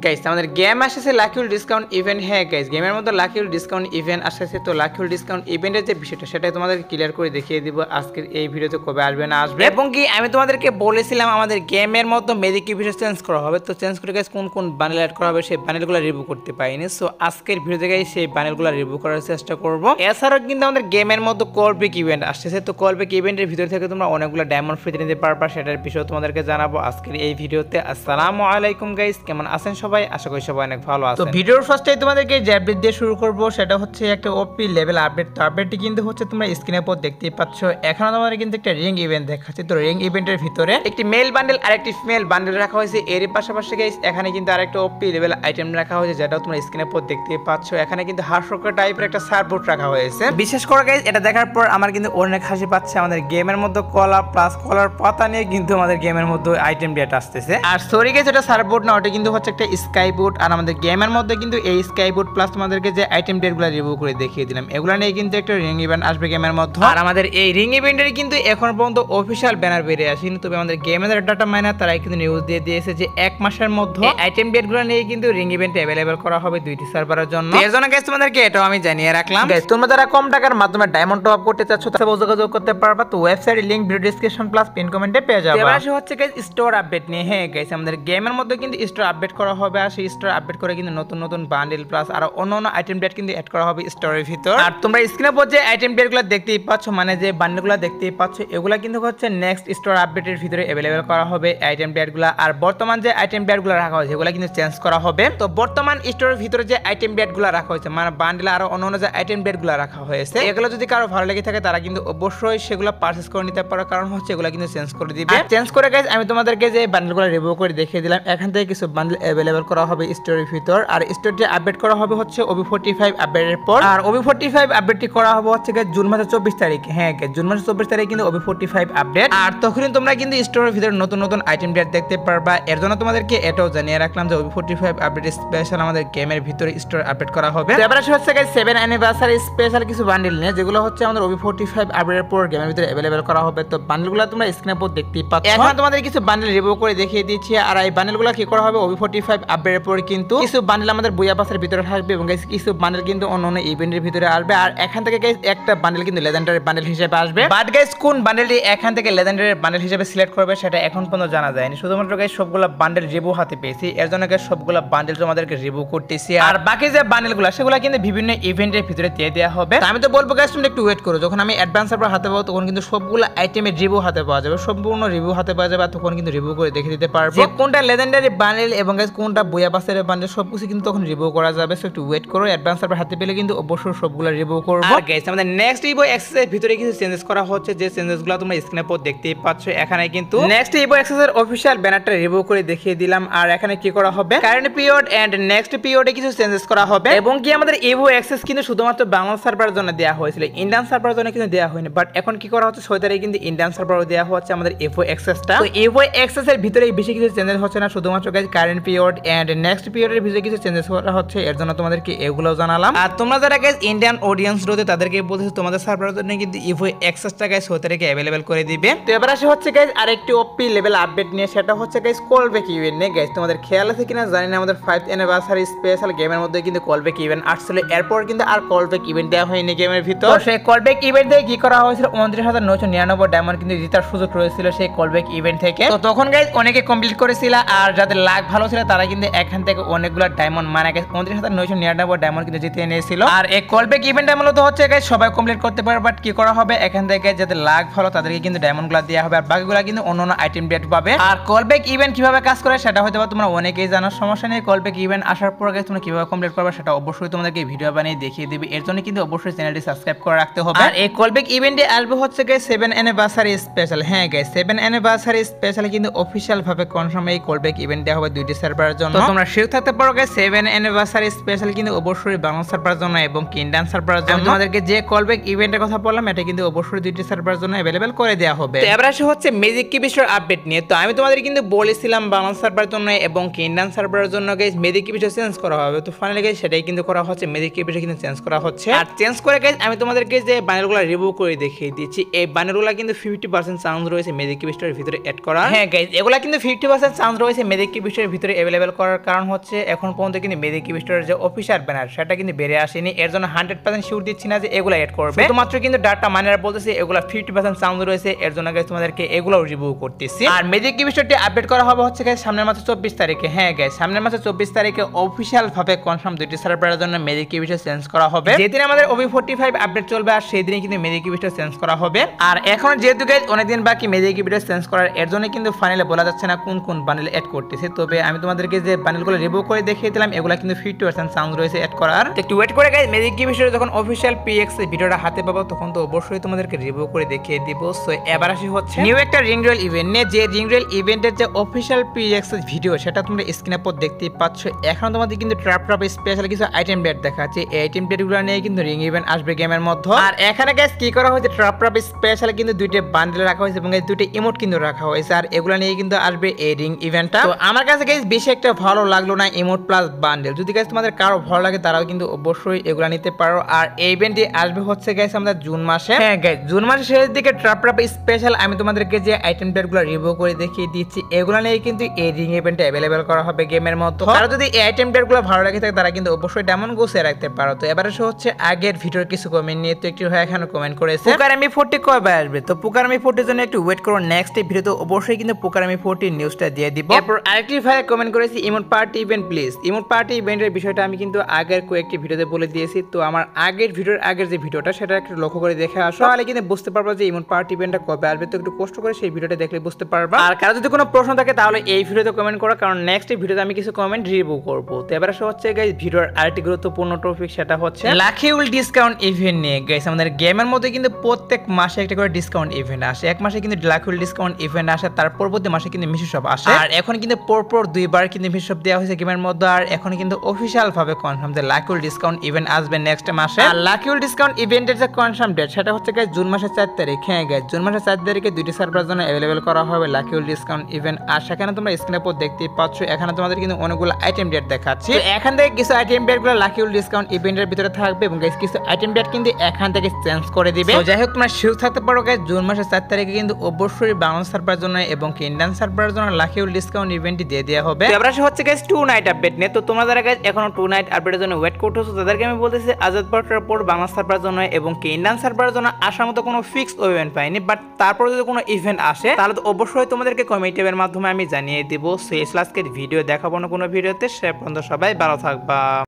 Guys আমাদের game আসছে লাকিউল discount event. হ্যাঁ গাইস, গেমের মধ্যে লাকিউল ডিসকাউন্ট ইভেন্ট আসছে। তো লাকিউল ডিসকাউন্ট ইভেন্টের যে বিষয়টা সেটা তোমাদেরকে ক্লিয়ার করে দেখিয়ে দিব আজকের এই ভিডিওতে কবে আসবে না আসবে, এবং কি আমি তোমাদেরকে বলেছিলাম আমাদের গেমের মধ্যে মেজিক কিবিটা চেঞ্জ করা হবে। তো চেঞ্জ করে গাইস কোন কোন বান্ডেল অ্যাড করা হবে সেই বান্ডেলগুলো রিভিউ করতে পারিনি। সো আজকের ভিডিওতে গাইস সেই বান্ডেলগুলো রিভিউ করার চেষ্টা করব। এছাড়াও কিন্তু আমাদের গেমের মধ্যে কলব্যাক ইভেন্ট আসছে। তো কলব্যাক ইভেন্টের ভিতর থেকে তোমরা অনেকগুলো ডায়মন্ড ফ্রিতে নিতে পারবা, সেটার বিষয়ে তোমাদেরকে জানাবো আজকের এই ভিডিওতে। আসসালামু আলাইকুম গাইস, কেমন আছেন সবাই? আশা করি সবাই অনেক ভালো আছে। তো ভিডিওর ফার্স্টেই তোমাদেরকে যে আপডেট দিয়ে শুরু করব সেটা হচ্ছে একটা ওপি লেভেল আপডেট। তো আপডেটটি কিন্তু হচ্ছে তোমরা স্ক্রিনের উপর দেখতেই পাচ্ছ। এখানে তোমাদের কিন্তু একটা রিং ইভেন্ট দেখাচ্ছে। তো রিং ইভেন্টের ভিতরে একটি মেল বান্ডেল আর একটি ফিমেল বান্ডেল রাখা হয়েছে। এর পাশাপাশি গাইস এখানে কিন্তু আরেকটা ওপি লেভেল আইটেম রাখা হয়েছে, যেটা তোমরা স্ক্রিনের উপর দেখতেই পাচ্ছ। এখানে কিন্তু হার্শোকা টাইপের একটা সার্বোর্ড রাখা হয়েছে। বিশেষ করে গাইস এটা দেখার পর আমার কিন্তু অনেক হাসি পাচ্ছে। আমাদের গেমের মধ্যে কলা প্লাস কলার পাতা নিয়ে কিন্তু আমাদের গেমের মধ্যে আইটেম ডেট আসতেছে। আর সরি গাইস, এটা সার্বোর্ড না, ওটা কিন্তু হচ্ছে একটা স্কাই বোর্ড। আর আমাদের গেমের মধ্যে কিন্তু এই স্কাই বোর্ড প্লাস তোমাদেরকে যে আইটেম ডেটগুলো রিভিউ করে দেখিয়ে দিলাম, এগুলো নিয়ে কিন্তু একটা রিং ইভেন্ট আসবে গেমের মধ্যে। আর আমাদের এই রিং ইভেন্টের কিন্তু এখন পর্যন্ত অফিশিয়াল ব্যানার বেরিয়ে আসেনি, তবে আমাদের গেমের ডাটা মাইনার তারা কিন্তু নিউজ দিয়ে দিয়েছে যে 1 মাসের মধ্যে আইটেম ডেটগুলো নিয়ে কিন্তু রিং ইভেন্ট অ্যাভেলেবল করা হবে 2টি সার্ভারের জন্য। এর জন্য গাইস তোমাদেরকে এটাও আমি জানিয়ে রাখলাম। গাইস তোমরা যারা কম টাকার মাধ্যমে ডায়মন্ড টপ আপ করতে চাচ্ছ তাহলে যোগাযোগ করতে পারবা। তো ওয়েবসাইটের link video description plus pin কমেন্টে পেয়ে যাবে। এবার আসে হচ্ছে গাইস স্টোর আপডেট নিয়ে। হ্যাঁ গাইস, আমাদের গেমের মধ্যে কিন্তু স্টোর আপডেট করা হবে, আর সেই স্টোর আপডেট করে কিন্তু নতুন নতুন বান্ডেল প্লাস আর অন্যান্য আইটেম ডেট কিন্তু অ্যাড করা হবে স্টোরের ভিতর। আর তোমরা স্ক্রিনে উপর যে আইটেম ডেটগুলো দেখতেই পাচ্ছ, মানে যে বান্ডেলগুলো দেখতেই পাচ্ছ, এগুলা কিন্তু হচ্ছে নেক্সট স্টোর আপডেটের ভিতরে অ্যাভেলেবল করা হবে আইটেম ডেটগুলো। আর বর্তমান যে আইটেম ডেটগুলো রাখা হয়েছে এগুলো কিন্তু চেঞ্জ করা হবে। তো বর্তমান স্টোরের ভিতরে যে আইটেম ডেটগুলো রাখা হয়েছে, মানে বান্ডেল আর অন্যান্য যে আইটেম ডেটগুলো রাখা হয়েছে, এগুলো যদি কারো ভালো লেগে থাকে তারা কিন্তু অবশ্যই সেগুলো পারচেজ করে নিতে পারো, কারণ হচ্ছে এগুলো কিন্তু চেঞ্জ করে দিবে। চেঞ্জ করে গাইস আমি তোমাদেরকে যে বান্ডেলগুলো রিভিউ করে দেখিয়ে দিলাম। এখান থেকে কিছু বান্ডেল অ্যাভেলেবল করা হবে স্টোরের ভিতর। আর স্টোরটি আপডেট করা হবে হচ্ছে OB45 আপডেটের পর। আর OB45 আপডেটটি করা হবে হচ্ছে জুন মাসের 24 তারিখে। হ্যাঁ জুন মাসের 24 তারিখে কিন্তু OB45 আপডেট। আর তখনই তোমরা কিন্তু স্টোরের ভিতরে নতুন নতুন আইটেম ডেট দেখতে পারবা। এর জন্য তোমাদেরকে এটাও জানিয়ে রাখলাম যে OB45 আপডেট স্পেশাল আমাদের গেমের ভিতরে স্টোর আপডেট করা হবে। এবার আসে হচ্ছে 7 অ্যানিভার্সারি স্পেশাল কিছু বান্ডেল নিয়ে, যেগুলো হচ্ছে আমাদের OB45 আপডেটের পর গেমের ভিতরে অ্যাভেলেবল করা হবে। তো বান্ডেলগুলো তোমরা স্ক্রিনের উপর দেখতেই পাচ্ছ। এখন তোমাদের কিছু বান্ডেল রিভিউ করে দেখিয়ে দিচ্ছি। আর এই বান্ডেলগুলো কি করা হবে, OB45 আপডেটের পর কিন্তু কিছু বান্ডেল আমাদের বুয়া পাসের ভিতরে থাকবে, এবং কিছু বান্ডেল কিন্তু অন্য ইভেন্টের ভিতরে আসবে। আর এখান থেকে গাইস একটা বান্ডেল কিন্তু লেজেন্ডারি বান্ডেল হিসেবে আসবে। বাট গাইস কোন বান্ডেলটি এখান থেকে লেজেন্ডারি বান্ডেল হিসেবে সিলেক্ট করবে সেটা এখন পর্যন্ত জানা যায়নি। শুধুমাত্র গাইস সবগুলো বান্ডেল রিভিউ হাতে পেয়েছি, এর জন্য গাইস সবগুলো বান্ডেল তোমাদেরকে রিভিউ করতেছি। আর বাকি যে বান্ডেলগুলো সেগুলো কিন্তু বিভিন্ন ইভেন্টের ভিতরে দিয়ে দেওয়া হবে। আমি তো বলবো গাইস তুমি একটু ওয়েট করো, যখন আমি অ্যাডভান্স সার্ভার হাতে পাবো তখন কিন্তু সবগুলো আইটেমের রিভিউ হাতে পাওয়া যাবে, সম্পূর্ণ রিভিউ হাতে পাওয়া যাবে। তখন কিন্তু রিভিউ করে দেখে দিতে পারবো কোনটা লেজেন্ডারি বান্ডেল এবং গাইস কোনটা বুয়া পাসের বান্ডেল, সবকিছু কিন্তু তখন রিভিউ করা যাবে। সো একটু ওয়েট করো, অ্যাডভান্স সার্ভার হাতে পেলে কিন্তু অবশ্যই সবগুলো রিভিউ করব। আর গাইস আমাদের নেক্সট ইভো এক্সেস এর ভিতরে কিছু চেঞ্জেস করা হচ্ছে, যে চেঞ্জেসগুলো তোমরা স্ক্রিনের উপর দেখতেই পাচ্ছ। এখানে কিন্তু নেক্সট ইভো এক্সেস এর অফিশিয়াল ব্যানারটা রিভিউ করে দেখিয়ে দিলাম। আর এখানে কি করা হবে, কারেন্ট পিরিয়ড এন্ড নেক্সট পিরিয়ডে কিছু চেঞ্জেস করা হবে, এবং কি আমাদের ইভো এক্সেস কিন্তু শুধুমাত্র বাংলা সার্ভারের জন্য দেওয়া হয়েছিল, ইন্ডিয়ান সার্ভারের জন্য কিন্তু দেওয়া হয়নি। বাট এখন কি করা হচ্ছে, 6 তারিখে কিন্তু ইন্ডিয়ান সার্ভারও দেওয়া হচ্ছে আমাদের ইভো এক্সেসটা। তো ইভো এক্সেস এর ভিতরে বেশি কিছু চেঞ্জেস হচ্ছে না, শুধুমাত্র guys current period and next পিরিয়ডের ভিতরে কিছু চেঞ্জেস করা হচ্ছে। এর জন্য তোমাদেরকে এগুলো জানালাম। আর তোমরা যারা গাইস ইন্ডিয়ান অডিয়েন্স রয়েছে তাদেরকে বলতেছি তোমাদের সার্ভারের জন্য কিন্তু ইভো এক্সেসটা গাইস 6 তারিখে अवेलेबल করে দিবে। তো এবার আসে হচ্ছে গাইস আরেকটি ওপি লেভেল আপডেট নিয়ে, সেটা হচ্ছে গাইস কলব্যাক ইভেন্ট নিয়ে। গাইস তোমাদের খেয়াল আছে কিনা জানি না, আমাদের 5th অ্যানিভার্সারি স্পেশাল গেমের মধ্যে কিন্তু কলব্যাক ইভেন্ট আসলে, এরপর কিন্তু আর কলব্যাক ইভেন্ট দেওয়া হয়নি গেমের ভিতর। সেই কলব্যাক ইভেন্ট থেকে কি করা হয়েছিল, 29,999 ডায়মন্ড কিন্তু জেতার সুযোগ রয়েছিল সেই কলব্যাক ইভেন্ট থেকে। তো তখন গাইস অনেকে কমপ্লিট করেছিল, আর যাদের লাক ভালো ছিল তারা কিন্তু এখান থেকে অনেকগুলো ডায়মন্ড মানে গাইস 29,999 ডায়মন্ড কিন্তু জিতে নিয়েছিল। আর এই কলব্যাক ইভেন্টটা মূলত হচ্ছে গাইস সবাই কমপ্লিট করতে পারে, বাট কি করা হবে এখান থেকে যাদের লাক ভালো তাদেরকে কিন্তু ডায়মন্ডগুলো দেওয়া হবে, আর বাকিগুলো কিন্তু অন্যান্য আইটেম ডেট পাবে। আর কলব্যাক ইভেন্ট কিভাবে কাজ করে সেটা হয়তো তোমরা অনেকেই জানার সমস্যা নেই। কলব্যাক ইভেন্ট আসার পর গাইস তোমরা কিভাবে কমপ্লিট করবে সেটা অবশ্যই তোমাদেরকে ভিডিও বানিয়ে দেখিয়ে দিবে। এর জন্য কিন্তু অবশ্যই চ্যানেলটি সাবস্ক্রাইব করে রাখতে হবে। আর এই কলব্যাক ইভেন্টে আসবে হচ্ছে গাইস 7 অ্যানিভার্সারি স্পেশাল। হ্যাঁ গাইস 7 অ্যানিভার্সারি স্পেশাল কিন্তু অফিশিয়াল ভাবে কনফার্ম এই কলব্যাক ইভেন্ট দেওয়া হবে 2টি সার্ভারের জন্য। তো তোমরা শিওর থাকতে পারো গাইস 7 অ্যানিভার্সারি স্পেশাল কিন্তু অবশ্যই বাংলা সার্ভারের জন্য এবং ইন্ডিয়ান সার্ভারের জন্য। তোমাদেরকে যে কলব্যাক ইভেন্টের কথা বললাম এটা কিন্তু অবশ্যই 2টি সার্ভারের জন্য अवेलेबल করে দেওয়া হবে। তো এবার আসে হচ্ছে ম্যাজিক কিবিস্টার আপডেট নিয়ে। তো আমি তোমাদের কিন্তু বলেছিলাম বাংলা সার্ভারের জন্য এবং ইন্ডিয়ান সার্ভারের জন্য গাইস ম্যাজিক কিবিস্টার চেঞ্জ করা হবে। তো ফাইনালি গাইস সেটাই কিন্তু করা হচ্ছে, ম্যাজিক কিবিস্টার কিন্তু চেঞ্জ করা হচ্ছে। আর চেঞ্জ করে গাইস আমি তোমাদেরকে যে বান্ডেলগুলো রিভিউ করে দেখিয়ে দিচ্ছি, এই বান্ডেলগুলো কিন্তু 50% চান্স রয়েছে ম্যাজিক কিবিস্টারের ভিতরে অ্যাড করা। হ্যাঁ গাইস এগুলা কিন্তু 50% চান্স রয়েছে ম্যাজিক কিবিস্টারের ভিতরে अवेलेबल অ্যাভেলেবেল করার কারণ হচ্ছে এখন পর্যন্ত কিন্তু মেদি কিবিস্টোরের যে অফিশিয়াল ব্যানার সেটা কিন্তু বেড়ে আসেনি, এর জন্য 100% শিওর দিচ্ছি না যে এগুলো এড করবে, শুধুমাত্র কিন্তু ডাটা মাইনার বলতেছে এগুলো 50% সাউন্ড রয়েছে, এর জন্য গাইস তোমাদেরকে এগুলো রিভিউ করতেছি। আর মেদি কিবিস্টোরটি আপডেট করা হবে হচ্ছে গাইস সামনের মাসে 24 তারিখে। হ্যাঁ গাইস, সামনের মাসে 24 তারিখে অফিশিয়াল ভাবে কনফার্ম দুইটি সার্ভারের জন্য মেদি কিবিস্টোর চেঞ্জ করা হবে। যেদিন আমাদের OB45 আপডেট চলবে আর সেই দিনই কিন্তু মেদি কিবিস্টোর চেঞ্জ করা হবে। আর এখন যেহেতু গাইস অনেকদিন বাকি মেদি কিবিস্টোর চেঞ্জ করার, এর জন্য কিন্তু ফাইনালি বলা যাচ্ছে না কোন কোন বান্ডেল এড করতেছে। তবে আমি তোমাদেরকে যে বান্ডেলগুলো রিভিউ করে দেখিয়ে দিলাম এগুলো কিন্তু 50% সাউন্ড রয়েছে এড করার। একটু ওয়েট করে গাইস, মেদি কিবিস্টোর যখন অফিশিয়াল PX ভিডিওটা হাতে পাবো তখন তো অবশ্যই তোমাদেরকে রিভিউ করে দেখিয়ে দিব। সো এবার আসি হচ্ছে নিউ একটা রিং রয়েল ইভেন্ট নিয়ে, যে রিং রয়েল ইভেন্টের যে অফিশিয়াল PX ভিডিও সেটা তোমরা স্ক্রিনের উপর দেখতেই পাচ্ছ। এখন তোমাদের কিন্তু ট্র্যাপ স্পেশাল কিছু আইটেম ডেট দেখাচ্ছে, এই আইটেম ডেটগুলো নিয়ে কিন্তু রিং ইভেন্ট আসবে গেমের মধ্যে। আর এখানে গাইস কি করা হয়েছে, ট্র্যাপ স্পেশাল কিন্তু দুইটা বান্ডেল রাখা হয়েছে এবং এই দুইটা ইমোট কিন্তু রাখা হয়েছে, আর এগুলো নিয়ে কিন্তু আসবে এই রিং ইভেন্টটা। তো আমার কাছে গাইস বেশি একটা ভালো লাগলো না ইমোট প্লাস বান্ডেল। যদি গাইস তোমাদের কারো ভালো লাগে তারাও কিন্তু অবশ্যই এগুলো নিতে পারো। আর এই ইভেন্টটি আসবে হচ্ছে গাইস আমাদের জুন মাসে। হ্যাঁ গাইস, জুন মাসের শেষের দিকে ট্র্যাপ স্পেশাল আমি তোমাদেরকে যে আইটেম ডেটগুলো রিভিউ করে দেখিয়ে দিচ্ছি এগুলো নিয়ে কিন্তু এই রিং ইভেন্টে অ্যাভেলেবেল করা হবে গেমের মধ্যে। আর যদি এই আইটেম ডেটগুলো ভালো লাগে থাকে তারা কিন্তু অবশ্যই ডায়মন্ড গুছিয়ে রাখতে পারো। তো এবারে হচ্ছে আগের ভিডিওর কিছু কমেন্ট নিয়ে, তো একটু হয় এখানে কমেন্ট করেছে পুকার ME40 কবে আসবে। তো পুকার ME40 এর জন্য একটু ওয়েট করো, নেক্সট ভিডিওতে অবশ্যই কিন্তু পুকার ME40 নিউজটা দিয়ে দিব। এরপর আরেকটি ভাই কমেন্ট করেছে emote party event please. Emote party ইভেন্টের বিষয়টা আমি কিন্তু আগের কয়েকটি ভিডিওতে বলে দিয়েছি, তো আমার আগের ভিডিওর আগের যে ভিডিওটা সেটা একটু লক্ষ্য করে দেখে আসো, তাহলে কিন্তু বুঝতে পারবো যে ইমোট পার্টি ইভেন্টটা কবে আসবে। তো একটু কষ্ট করে সেই ভিডিওটা দেখলে বুঝতে পারবা। আর কারো যদি কোনো প্রশ্ন থাকে তাহলে এই ভিডিওতে কমেন্ট করো, কারণ নেক্সট ভিডিওতে আমি কিছু কমেন্ট রিভিউ করব। তো এবারে হচ্ছে গাইস ভিডিওর আরেকটি গুরুত্বপূর্ণ টপিক, সেটা হচ্ছে লাকি উইল ডিসকাউন্ট ইভেন্ট নিয়ে। গাইস আমাদের গেমের মধ্যে কিন্তু প্রত্যেক মাসে একটা করে ডিসকাউন্ট ইভেন্ট আসে। এক মাসে কিন্তু লাকি উইল ডিসকাউন্ট ইভেন্ট আসে, তার পরবর্তী মাসে কিন্তু মিশু শপ আসে। আর এখন কিন্তু পরপর দুইবার কিন্তু মিশু শপ দেওয়া হয়েছে গেমের মধ্যে। আর এখন কিন্তু অফিশিয়াল ভাবে কনফার্ম যে লাকি উইল ডিসকাউন্ট ইভেন্ট আসবে নেক্সট মাসে। আর লাকি উইল ডিসকাউন্ট ইভেন্টের যে কনফার্ম ডেট সেটা হচ্ছে গাইস জুন মাসের 4 তারিখ। হ্যাঁ গাইস, জুন মাসের 4 তারিখে দুইটি সার্ভারের জন্য অ্যাভেলেবেল করা হবে লাকি উইল ডিসকাউন্ট ইভেন্ট। আর সেখানে তোমরা স্ক্রিনের উপর দেখতেই পাচ্ছ, এখানে তোমাদের কিন্তু অনেকগুলো আইটেম ডেট দেখাচ্ছে। এখান থেকে কিছু আইটেম ডেটগুলো লাকি উইল ডিসকাউন্ট ইভেন্টের ভিতরে থাকবে এবং গাইস কিছু আইটেম ডেট কিন্তু এখান থেকে চেঞ্জ করে দিবে। তো যাই হোক, তোমরা শিওর থাকতে পারো গাইস জুন মাসের 4 তারিখে কিন্তু অবশ্যই বাংলাদেশ সার্ভারের জন্য এবং ইন্ডিয়ান সার্ভারের জন্য লাকি উইল ডিসকাউন্ট ইভেন্টটি দিয়ে দেওয়া হবে। এবার হচ্ছে গাইস 2 নাইট আপডেট নিয়ে। তো তোমরা যারা গাইস এখনো 2 নাইট আপডেটের জন্য ওয়েট করতেছো তাদেরকে আমি বলতেছি আজাদ বার্টার পর বাংলাদেশ সার্ভারের জন্য এবং ইন্ডিয়ান সার্ভারের জন্য আসার মতো কোনো ফিক্স ইভেন্ট পাইনি, বাট তারপর যদি কোনো ইভেন্ট আসে তাহলে তো অবশ্যই তোমাদেরকে কমেন্ট এর মাধ্যমে আমি জানিয়ে দিব। সো এই আজকের ভিডিও দেখাবো না কোনো ভিডিওতে, সে পর্যন্ত সবাই ভালো থাকবা।